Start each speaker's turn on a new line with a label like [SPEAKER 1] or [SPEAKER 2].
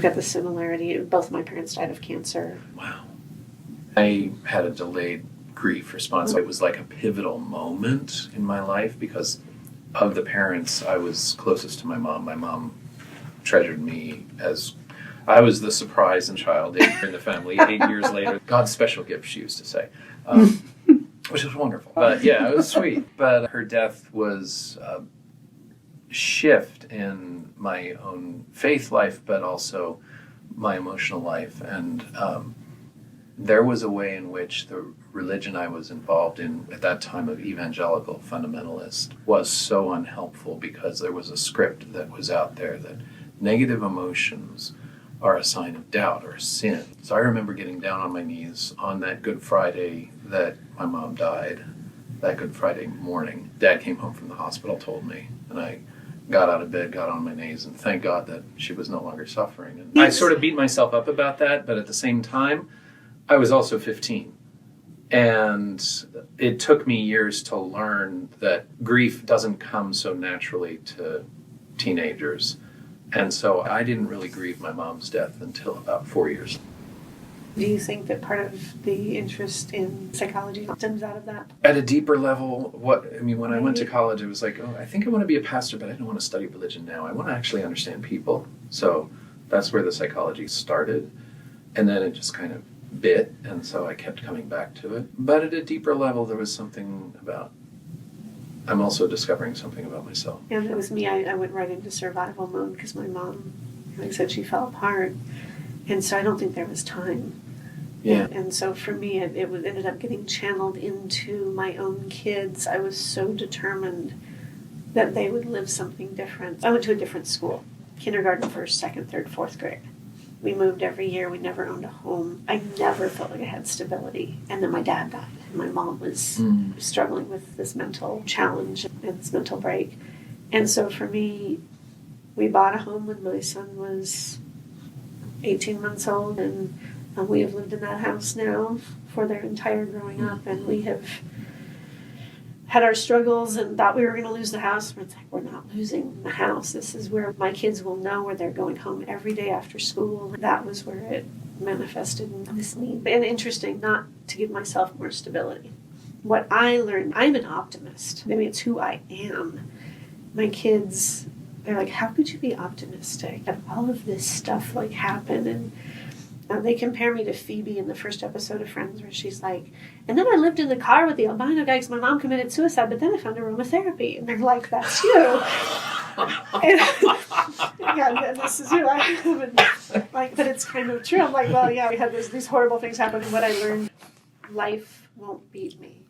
[SPEAKER 1] got the similarity. Both my parents died of cancer.
[SPEAKER 2] Wow. I had a delayed grief response. It was like a pivotal moment in my life because of the parents I was closest to my mom. My mom treasured me as I was the surprise and child in the family 8 years later. God's special gift, she used to say, which was wonderful. But yeah, it was sweet. But her death was a shift in my own faith life, but also my emotional life. And there was a way in which the religion I was involved in at that time of evangelical fundamentalist was so unhelpful because there was a script that was out there that negative emotions are a sign of doubt or sin. So I remember getting down on my knees on that Good Friday that my mom died, that Good Friday morning. Dad came home from the hospital, told me, and I got out of bed, got on my knees, and thank God that she was no longer suffering. And I sort of beat myself up about that, but at the same time, I was also 15. And it took me years to learn that grief doesn't come so naturally to teenagers. And so I didn't really grieve my mom's death until about 4 years.
[SPEAKER 1] Do you think that part of the interest in psychology stems out of that?
[SPEAKER 2] At a deeper level, when I went to college, it was like, I think I want to be a pastor, but I don't want to study religion now. I want to actually understand people. So that's where the psychology started. And then it just kind of bit, and so I kept coming back to it. But at a deeper level, there was something about, I'm also discovering something about myself.
[SPEAKER 1] And it was me. I went right into survival mode because my mom, like I said, she fell apart. And so I don't think there was time.
[SPEAKER 2] Yeah.
[SPEAKER 1] And so for me, it ended up getting channeled into my own kids. I was so determined that they would live something different. I went to a different school, kindergarten, first, second, third, fourth grade. We moved every year. We never owned a home. I never felt like I had stability. And then my dad died. And my mom was struggling with this mental challenge and this mental break. And so for me, we bought a home when my son was 18 months old. And we have lived in that house now for their entire growing up. And we have had our struggles and thought we were going to lose the house. But it's like, we're not losing the house. This is where my kids will know where they're going home every day after school. And that was where it manifested in this need. And interesting, not to give myself more stability. What I learned, I'm an optimist. I mean, it's who I am. My kids, they're like, how could you be optimistic? Have all of this stuff happen? And they compare me to Phoebe in the first episode of Friends where she's like, and then I lived in the car with the albino guy because my mom committed suicide, but then I found aromatherapy. And they're like, that's you. And, yeah, this is who I am. And, but it's kind of true. I'm like, well, yeah, we had these horrible things happen. And what I learned, life won't beat me.